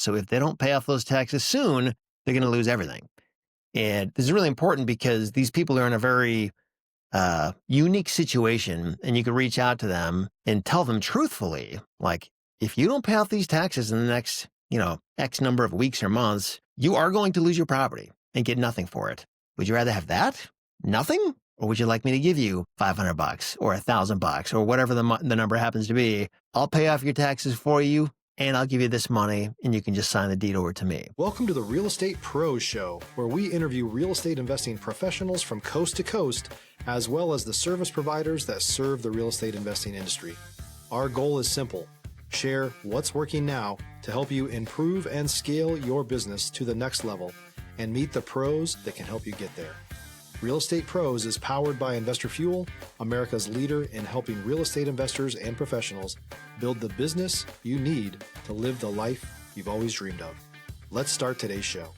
So if they don't pay off those taxes soon, they're going to lose everything. And this is really important because these people are in a very unique situation, and you can reach out to them and tell them truthfully, like, if you don't pay off these taxes in the next, X number of weeks or months, you are going to lose your property and get nothing for it. Would you rather have that? Nothing? Or would you like me to give you $500 or $1,000 or whatever the number happens to be? I'll pay off your taxes for you, and I'll give you this money, and you can just sign the deed over to me. Welcome to the Real Estate Pros Show, where we interview real estate investing professionals from coast to coast, as well as the service providers that serve the real estate investing industry. Our goal is simple: share what's working now to help you improve and scale your business to the next level and meet the pros that can help you get there. Real Estate Pros is powered by Investor Fuel, America's leader in helping real estate investors and professionals build the business you need to live the life you've always dreamed of. Let's start today's show.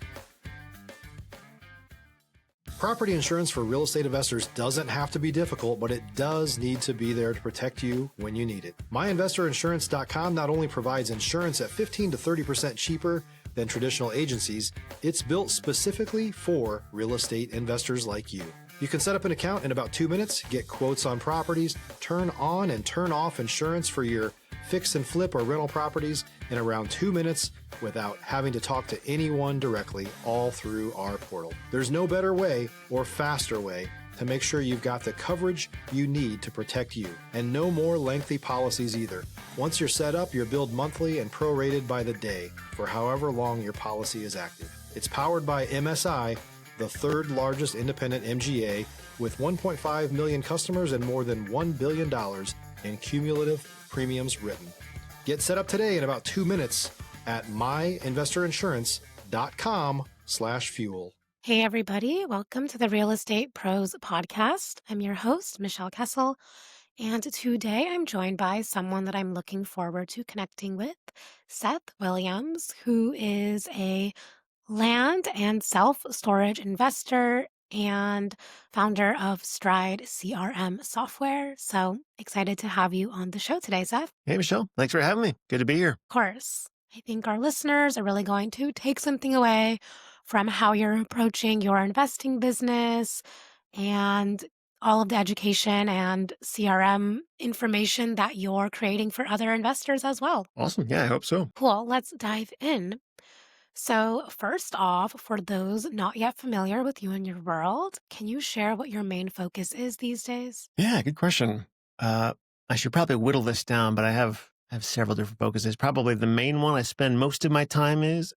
Property insurance for real estate investors doesn't have to be difficult, but it does need to be there to protect you when you need it. MyInvestorInsurance.com not only provides insurance at 15 to 30% cheaper than traditional agencies, it's built specifically for real estate investors like you. You can set up an account in about 2 minutes, get quotes on properties, turn on and turn off insurance for your fix and flip or rental properties in around 2 minutes without having to talk to anyone directly, all through our portal. There's no better way or faster way to make sure you've got the coverage you need to protect you, and no more lengthy policies either. Once you're set up, you're billed monthly and prorated by the day for however long your policy is active. It's powered by MSI, the third largest independent MGA, with 1.5 million customers and more than $1 billion in cumulative premiums written. Get set up today in about 2 minutes at myinvestorinsurance.com/fuel. Hey, everybody. Welcome to the Real Estate Pros podcast. I'm your host, Michelle Kessel, and today I'm joined by someone that I'm looking forward to connecting with, Seth Williams, who is a land and self-storage investor and founder of Stride CRM software. So excited to have you on the show today, Seth. Hey, Michelle. Thanks for having me. Good to be here. Of course. I think our listeners are really going to take something away from how you're approaching your investing business and all of the education and CRM information that you're creating for other investors as well. Awesome. Yeah, I hope so. Cool. Let's dive in. So first off, for those not yet familiar with you and your world, can you share what your main focus is these days? Yeah, good question. I should probably whittle this down, but I have several different focuses. Probably the main one I spend most of my time is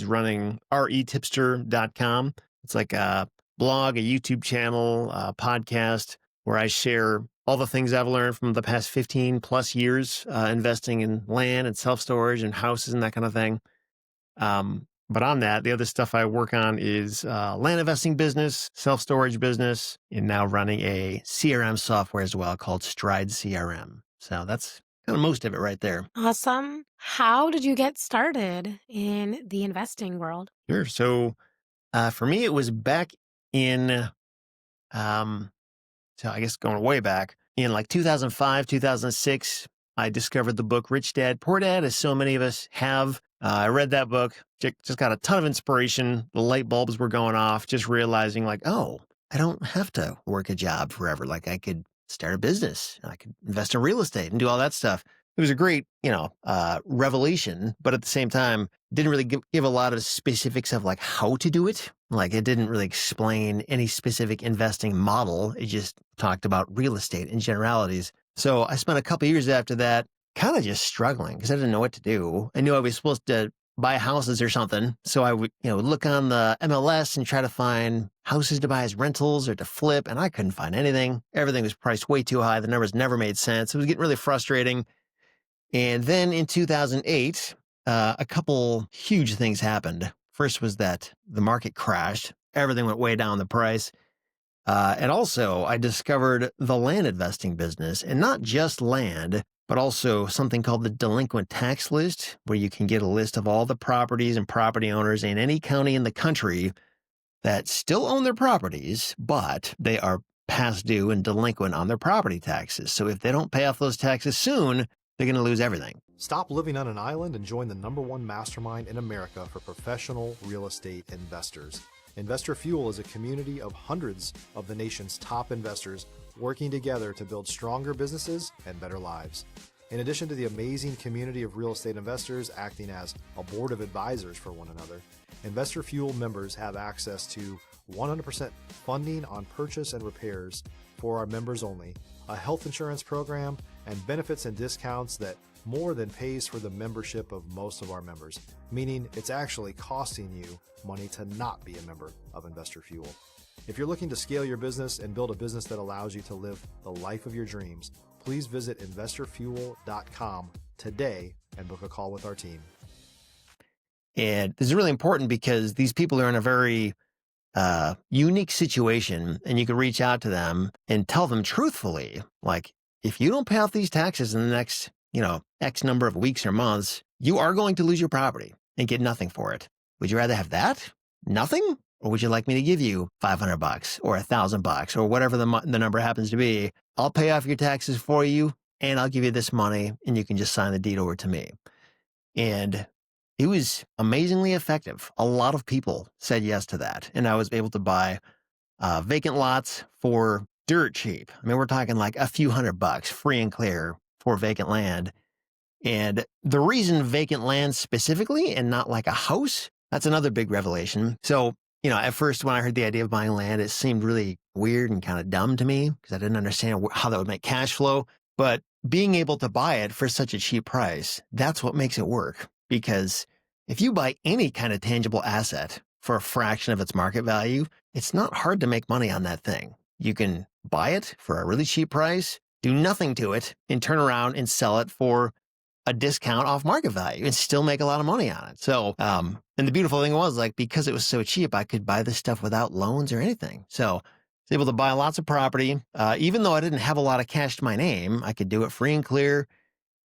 running REtipster.com. It's like a blog, a YouTube channel, a podcast where I share all the things I've learned from the past 15 plus years investing in land and self-storage and houses and that kind of thing. But on that, the other stuff I work on is land investing business, self-storage business, and now running a CRM software as well called Stride CRM. So that's kind of most of it right there. Awesome. How did you get started in the investing world? Sure. So for me, it was back in, so I guess going way back, in like 2005, 2006, I discovered the book Rich Dad, Poor Dad, as so many of us have. I read that book, just got a ton of inspiration. The light bulbs were going off, just realizing like, oh, I don't have to work a job forever. Like I could start a business. I could invest in real estate and do all that stuff. It was a great, revelation, but at the same time, didn't really give a lot of specifics of like how to do it. Like it didn't really explain any specific investing model. It just talked about real estate in generalities. So I spent a couple of years after that kind of just struggling because I didn't know what to do. I knew I was supposed to buy houses or something. So I would, look on the MLS and try to find houses to buy as rentals or to flip. And I couldn't find anything. Everything was priced way too high. The numbers never made sense. It was getting really frustrating. And then in 2008, a couple huge things happened. First was that the market crashed. Everything went way down the price. And also I discovered the land investing business, and not just land, but also something called the delinquent tax list, where you can get a list of all the properties and property owners in any county in the country that still own their properties, but they are past due and delinquent on their property taxes. So if they don't pay off those taxes soon, they're going to lose everything. Stop living on an island and join the #1 mastermind in America for professional real estate investors. Investor Fuel is a community of hundreds of the nation's top investors working together to build stronger businesses and better lives. In addition to the amazing community of real estate investors acting as a board of advisors for one another, Investor Fuel members have access to 100% funding on purchase and repairs for our members only, a health insurance program, and benefits and discounts that more than pays for the membership of most of our members, meaning it's actually costing you money to not be a member of Investor Fuel. If you're looking to scale your business and build a business that allows you to live the life of your dreams, please visit investorfuel.com today and book a call with our team. And this is really important because these people are in a very unique situation, and you can reach out to them and tell them truthfully, like, if you don't pay off these taxes in the next, X number of weeks or months, you are going to lose your property and get nothing for it. Would you rather have that? Nothing? Or would you like me to give you $500 or $1,000 or whatever the number happens to be? I'll pay off your taxes for you, and I'll give you this money, and you can just sign the deed over to me. And it was amazingly effective. A lot of people said yes to that. And I was able to buy vacant lots for dirt cheap. I mean, we're talking like a few $100 free and clear for vacant land. And the reason vacant land specifically and not like a house, that's another big revelation. So, at first when I heard the idea of buying land, it seemed really weird and kind of dumb to me because I didn't understand how that would make cash flow. But being able to buy it for such a cheap price, that's what makes it work. Because if you buy any kind of tangible asset for a fraction of its market value, it's not hard to make money on that thing. You can buy it for a really cheap price, do nothing to it, and turn around and sell it for a discount off market value and still make a lot of money on it. So, and the beautiful thing was, like, because it was so cheap, I could buy this stuff without loans or anything. So I was able to buy lots of property. Even though I didn't have a lot of cash to my name, I could do it free and clear.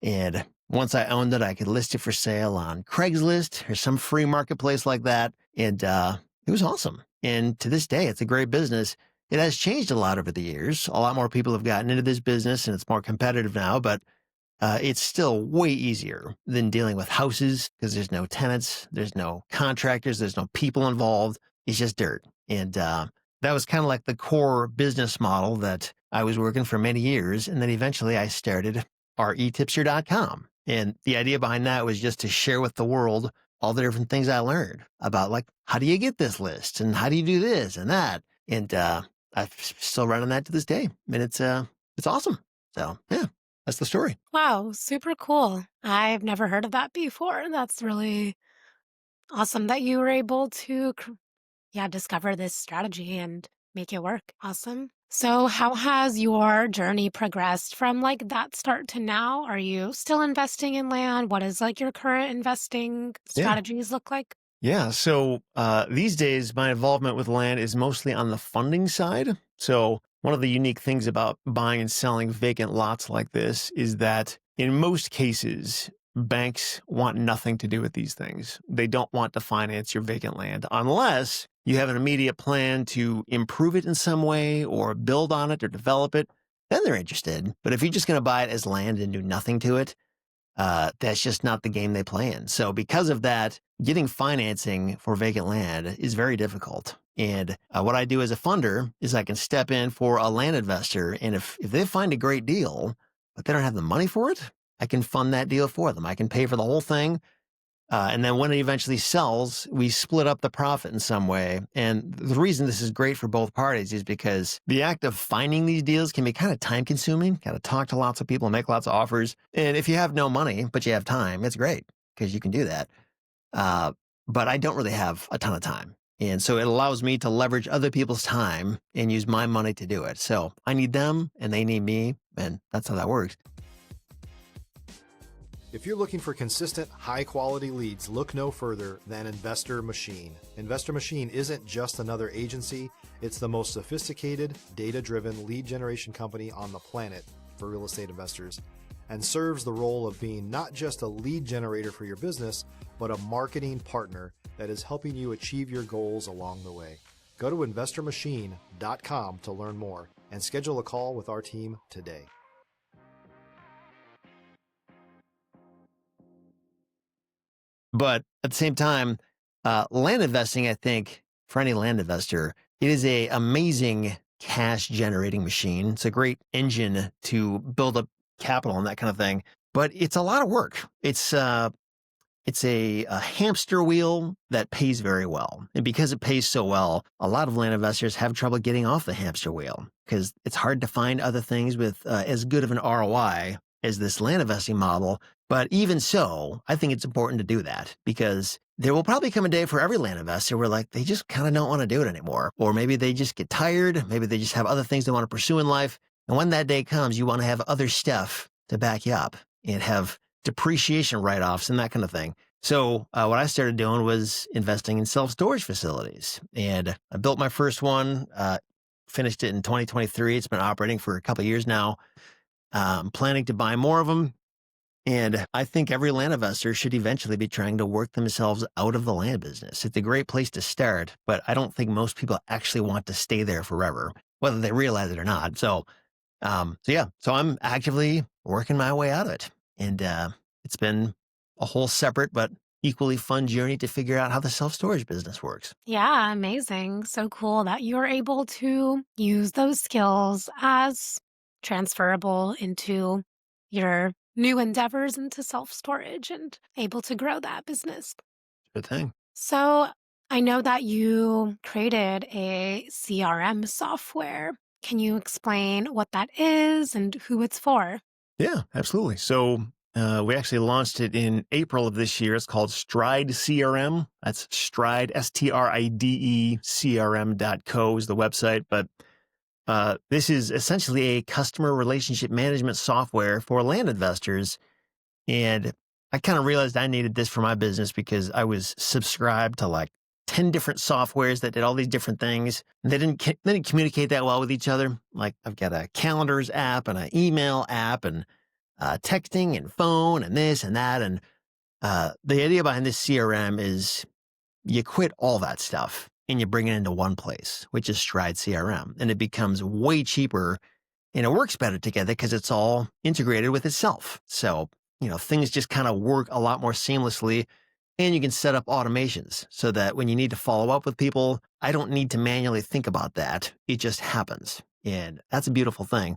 And once I owned it, I could list it for sale on Craigslist or some free marketplace like that. And it was awesome. And to this day, it's a great business. It has changed a lot over the years. A lot more people have gotten into this business and it's more competitive now, but it's still way easier than dealing with houses because there's no tenants, there's no contractors, there's no people involved. It's just dirt. And that was kind of like the core business model that I was working for many years. And then eventually I started REtipster.com. And the idea behind that was just to share with the world all the different things I learned about, like, how do you get this list and how do you do this and that? And I'm still running that to this day. And it's awesome. So yeah. That's the story. Wow, super cool. I've never heard of that before. That's really awesome that you were able to, discover this strategy and make it work. Awesome. So how has your journey progressed from like that start to now? Are you still investing in land? What is like your current investing strategies look like? Yeah. So these days, my involvement with land is mostly on the funding side. So one of the unique things about buying and selling vacant lots like this is that in most cases, banks want nothing to do with these things. They don't want to finance your vacant land unless you have an immediate plan to improve it in some way or build on it or develop it. Then they're interested. But if you're just going to buy it as land and do nothing to it, that's just not the game they play in. So because of that, getting financing for vacant land is very difficult. And what I do as a funder is I can step in for a land investor. And if they find a great deal, but they don't have the money for it, I can fund that deal for them. I can pay for the whole thing. And then when it eventually sells, we split up the profit in some way. And the reason this is great for both parties is because the act of finding these deals can be kind of time consuming, kind of talk to lots of people, make lots of offers. And if you have no money, but you have time, it's great because you can do that. But I don't really have a ton of time. And so it allows me to leverage other people's time and use my money to do it. So I need them and they need me. And that's how that works. If you're looking for consistent, high-quality leads, look no further than Investor Machine. Investor Machine isn't just another agency. It's the most sophisticated, data-driven lead generation company on the planet for real estate investors, and serves the role of being not just a lead generator for your business, but a marketing partner that is helping you achieve your goals along the way. Go to investormachine.com to learn more and schedule a call with our team today. But at the same time, land investing, I think, for any land investor, it is a amazing cash generating machine. It's a great engine to build up capital and that kind of thing. But it's a lot of work. It's a hamster wheel that pays very well. And because it pays so well, a lot of land investors have trouble getting off the hamster wheel because it's hard to find other things with as good of an ROI as this land investing model. But even so, I think it's important to do that because there will probably come a day for every land investor where like they just kind of don't want to do it anymore. Or maybe they just get tired. Maybe they just have other things they want to pursue in life. And when that day comes, you want to have other stuff to back you up and have depreciation write-offs and that kind of thing. So what I started doing was investing in self-storage facilities. And I built my first one, finished it in 2023. It's been operating for a couple of years now. I'm planning to buy more of them. And I think every land investor should eventually be trying to work themselves out of the land business. It's a great place to start, but I don't think most people actually want to stay there forever, whether they realize it or not. So I'm actively working my way out of it. And it's been a whole separate but equally fun journey to figure out how the self-storage business works. Yeah, amazing. So cool that you're able to use those skills as transferable into your new endeavors into self-storage and able to grow that business. Good thing. So I know that you created a CRM software. Can you explain what that is and who it's for? Yeah, absolutely. So we actually launched it in April of this year. It's called Stride CRM. That's Stride, STRIDE CRM.co is the website. But this is essentially a customer relationship management software for land investors. And I kind of realized I needed this for my business because I was subscribed to like 10 different softwares that did all these different things. And they didn't communicate that well with each other. Like I've got a calendars app and an email app and texting and phone and this and that. And the idea behind this CRM is you quit all that stuff and you bring it into one place, which is Stride CRM. And it becomes way cheaper and it works better together because it's all integrated with itself. So, things just kind of work a lot more seamlessly. And you can set up automations so that when you need to follow up with people, I don't need to manually think about that. It just happens. And that's a beautiful thing.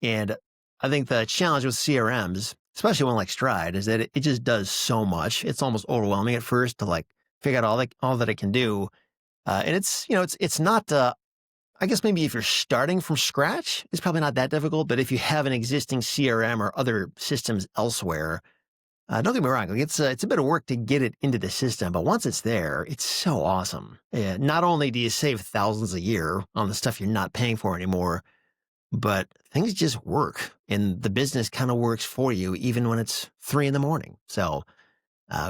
And I think the challenge with CRMs, especially one like Stride, is that it just does so much. It's almost overwhelming at first to like figure out all that it can do. And it's not, I guess maybe if you're starting from scratch, it's probably not that difficult. But if you have an existing CRM or other systems elsewhere, don't get me wrong, like it's a bit of work to get it into the system, but once it's there, it's so awesome. Not only do you save thousands a year on the stuff you're not paying for anymore, but things just work and the business kind of works for you even when it's 3 a.m. So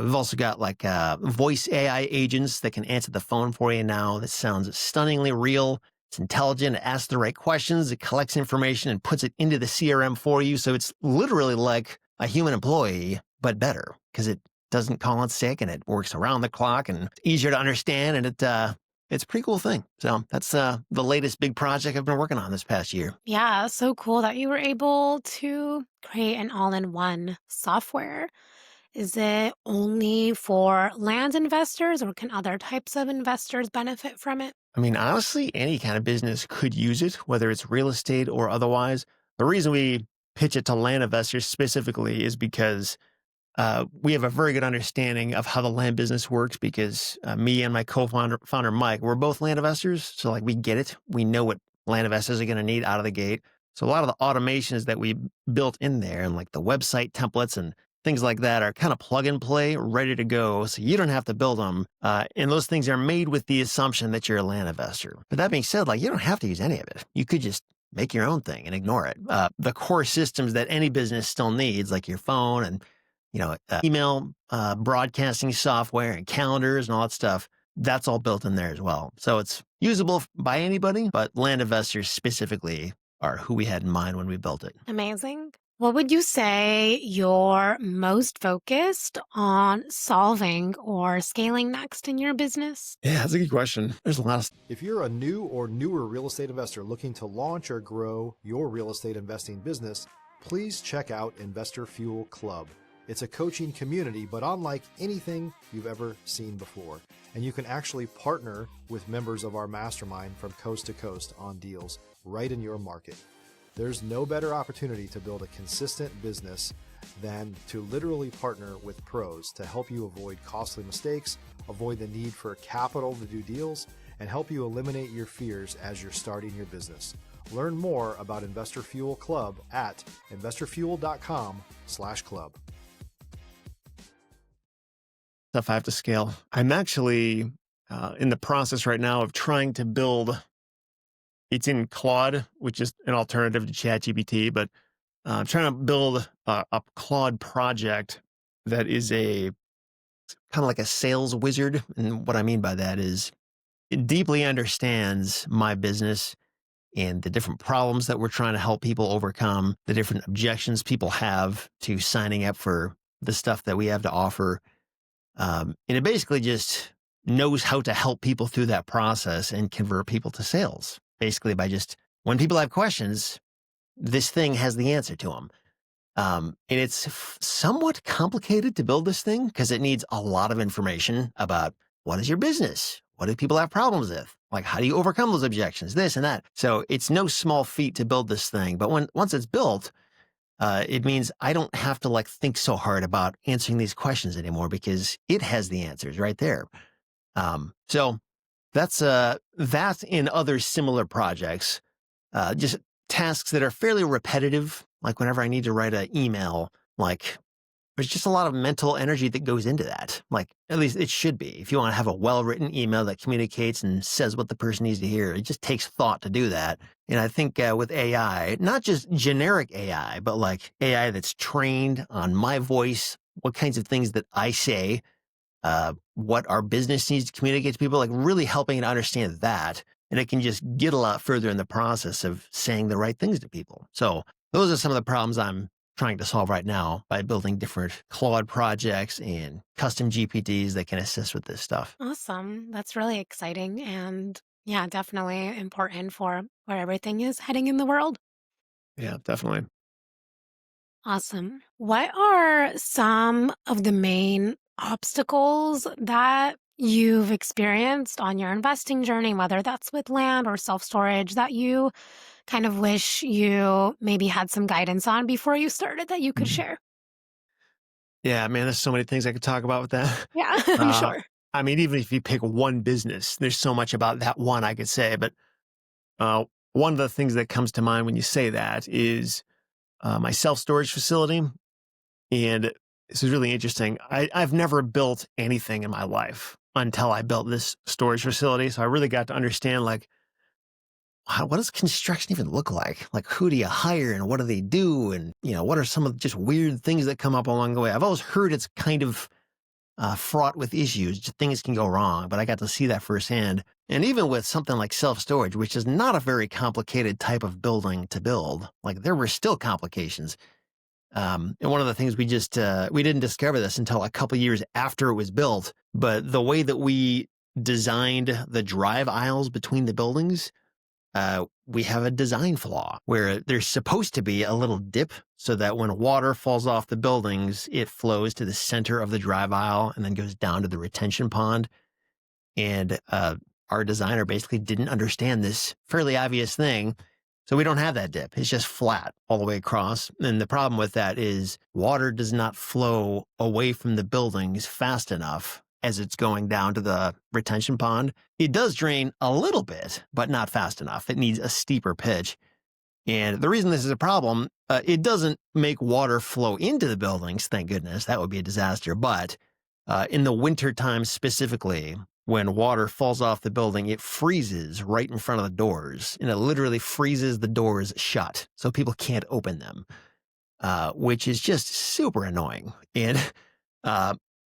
we've also got like voice AI agents that can answer the phone for you now. That sounds stunningly real. It's intelligent. It asks the right questions. It collects information and puts it into the CRM for you. So it's literally like a human employee, but better because it doesn't call in sick and it works around the clock and it's easier to understand. And it's a pretty cool thing. So that's the latest big project I've been working on this past year. Yeah, so cool that you were able to create an all-in-one software. Is it only for land investors or can other types of investors benefit from it? I mean, honestly, any kind of business could use it, whether it's real estate or otherwise. The reason we pitch it to land investors specifically is because we have a very good understanding of how the land business works because me and my co-founder Mike, we're both land investors. So like we get it. We know what land investors are going to need out of the gate. So a lot of the automations that we built in there and like the website templates and things like that are kind of plug and play, ready to go. So you don't have to build them. And those things are made with the assumption that you're a land investor. But that being said, like you don't have to use any of it. You could just make your own thing and ignore it. The core systems that any business still needs, like your phone and email broadcasting software and calendars and all that stuff, that's all built in there as well. So it's usable by anybody, but land investors specifically are who we had in mind when we built it. Amazing. What would you say you're most focused on solving or scaling next in your business? Yeah, that's a good question. There's a lot of... If you're a new or newer real estate investor looking to launch or grow your real estate investing business, please check out Investor Fuel Club. It's a coaching community, but unlike anything you've ever seen before. And you can actually partner with members of our mastermind from coast to coast on deals right in your market. There's no better opportunity to build a consistent business than to literally partner with pros to help you avoid costly mistakes, avoid the need for capital to do deals, and help you eliminate your fears as you're starting your business. Learn more about Investor Fuel Club at investorfuel.com/club. Stuff I have to scale. I'm actually in the process right now of trying to build. It's in Claude, which is an alternative to ChatGPT, but I'm trying to build a Claude project that is a kind of like a sales wizard. And what I mean by that is it deeply understands my business and the different problems that we're trying to help people overcome, the different objections people have to signing up for the stuff that we have to offer. And it basically just knows how to help people through that process and convert people to sales. Basically by just, when people have questions, this thing has the answer to them. And it's somewhat complicated to build this thing because it needs a lot of information about what is your business? What do people have problems with? Like, how do you overcome those objections? This and that. So it's no small feat to build this thing. But once it's built, it means I don't have to think so hard about answering these questions anymore because it has the answers right there. So that's that and other similar projects, just tasks that are fairly repetitive. Like whenever I need to write an email, there's just a lot of mental energy that goes into that. At least it should be. If you want to have a well-written email that communicates and says what the person needs to hear, it just takes thought to do that. And I think with AI, not just generic AI, but AI that's trained on my voice, what kinds of things that I say, what our business needs to communicate to people, really helping to understand that. And it can just get a lot further in the process of saying the right things to people. So those are some of the problems I'm trying to solve right now by building different Claude projects and custom GPTs that can assist with this stuff. Awesome. That's really exciting. And yeah, definitely important for where everything is heading in the world. Yeah, definitely. Awesome. What are some of the main obstacles that you've experienced on your investing journey, whether that's with land or self-storage, that you kind of wish you maybe had some guidance on before you started that you could share? Yeah, man, there's so many things I could talk about with that. Yeah, I'm sure. I mean, even if you pick one business, there's so much about that one I could say. But one of the things that comes to mind when you say that is my self-storage facility. And this is really interesting. I've never built anything in my life until I built this storage facility. So I really got to understand, wow, what does construction even look like? Who do you hire and what do they do? And, what are some of the just weird things that come up along the way? I've always heard it's kind of fraught with issues. Just things can go wrong, but I got to see that firsthand. And even with something like self-storage, which is not a very complicated type of building to build, there were still complications. And one of the things we didn't discover this until a couple years after it was built, but the way that we designed the drive aisles between the buildings, we have a design flaw where there's supposed to be a little dip so that when water falls off the buildings, it flows to the center of the drive aisle and then goes down to the retention pond. And our designer basically didn't understand this fairly obvious thing. So we don't have that dip. It's just flat all the way across. And the problem with that is water does not flow away from the buildings fast enough as it's going down to the retention pond. It does drain a little bit, but not fast enough. It needs a steeper pitch. And the reason this is a problem, it doesn't make water flow into the buildings, thank goodness. That would be a disaster. But in the winter time specifically, when water falls off the building, it freezes right in front of the doors. And it literally freezes the doors shut so people can't open them, which is just super annoying. And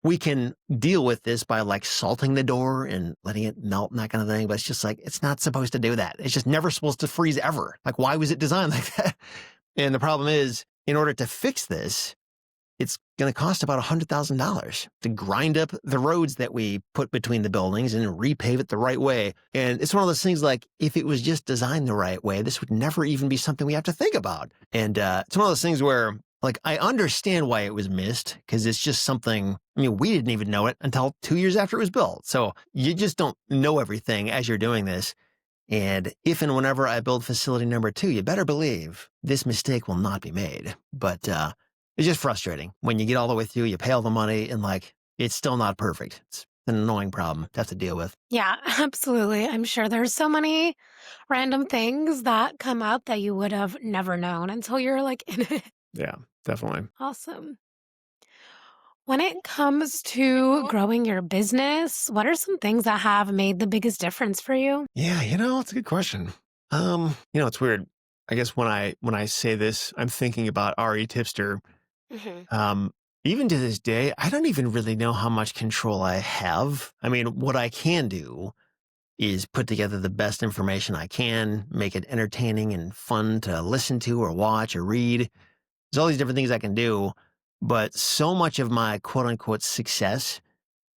we can deal with this by salting the door and letting it melt and that kind of thing. But it's just it's not supposed to do that. It's just never supposed to freeze ever. Why was it designed like that? And the problem is, in order to fix this, it's going to cost about $100,000 to grind up the roads that we put between the buildings and repave it the right way. And it's one of those things if it was just designed the right way, this would never even be something we have to think about. And it's one of those things where Like, I understand why it was missed because it's just something, I mean, we didn't even know it until 2 years after it was built. So you just don't know everything as you're doing this. And if and whenever I build facility number 2, you better believe this mistake will not be made. But it's just frustrating when you get all the way through, you pay all the money, and like, it's still not perfect. It's an annoying problem to have to deal with. Yeah, absolutely. I'm sure there's so many random things that come up that you would have never known until you're like in it. Yeah, definitely. Awesome. When it comes to growing your business, what are some things that have made the biggest difference for you? Yeah, it's a good question. It's weird. I guess when I say this, I'm thinking about REtipster. Hmm. Even to this day, I don't even really know how much control I have. I mean, what I can do is put together the best information I can, make it entertaining and fun to listen to or watch or read. There's all these different things I can do, but so much of my quote unquote success,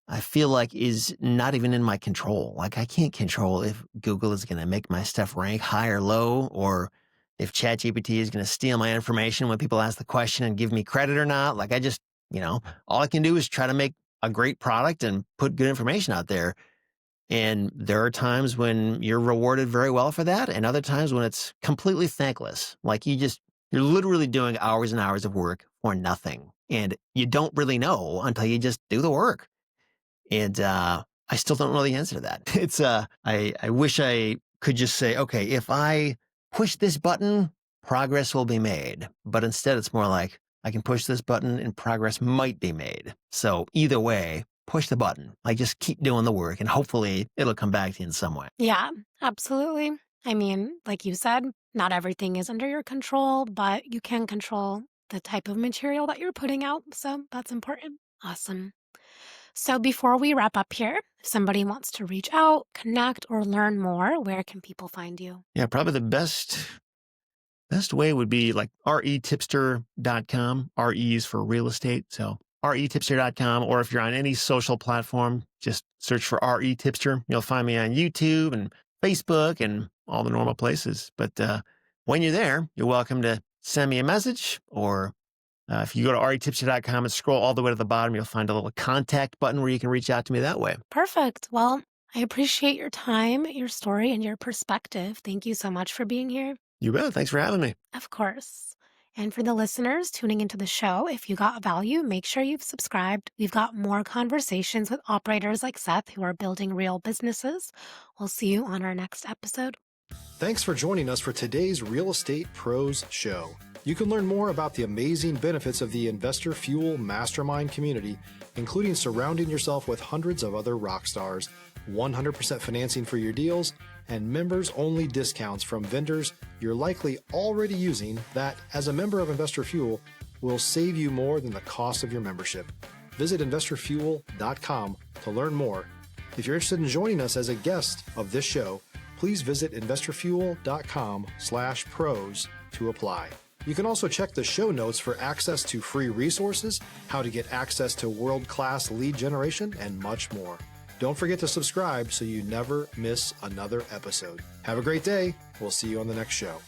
I feel like is not even in my control. Like I can't control if Google is going to make my stuff rank high or low, or if ChatGPT is going to steal my information when people ask the question and give me credit or not. Like I just, all I can do is try to make a great product and put good information out there. And there are times when you're rewarded very well for that, and other times when it's completely thankless. Like you're literally doing hours and hours of work for nothing. And you don't really know until you just do the work. And I still don't know the answer to that. It's I wish I could just say, okay, if I push this button, progress will be made. But instead it's more like I can push this button and progress might be made. So either way, push the button. Like just keep doing the work and hopefully it'll come back to you in some way. Yeah, absolutely. I mean, like you said, not everything is under your control, but you can control the type of material that you're putting out. So that's important. Awesome. So before we wrap up here, if somebody wants to reach out, connect, or learn more, where can people find you? Yeah, probably the best way would be like REtipster.com. RE is for real estate. So REtipster.com, or if you're on any social platform, just search for REtipster. You'll find me on YouTube and Facebook and all the normal places. But when you're there, you're welcome to send me a message, or if you go to REtipster.com and scroll all the way to the bottom, you'll find a little contact button where you can reach out to me that way. Perfect. Well, I appreciate your time, your story, and your perspective. Thank you so much for being here. You bet. Thanks for having me. Of course. And for the listeners tuning into the show, if you got value, make sure you've subscribed. We've got more conversations with operators like Seth who are building real businesses. We'll see you on our next episode. Thanks for joining us for today's Real Estate Pros Show. You can learn more about the amazing benefits of the Investor Fuel Mastermind community, including surrounding yourself with hundreds of other rock stars, 100% financing for your deals, and members-only discounts from vendors you're likely already using that, as a member of Investor Fuel, will save you more than the cost of your membership. Visit investorfuel.com to learn more. If you're interested in joining us as a guest of this show, please visit investorfuel.com/pros to apply. You can also check the show notes for access to free resources, how to get access to world-class lead generation, and much more. Don't forget to subscribe so you never miss another episode. Have a great day. We'll see you on the next show.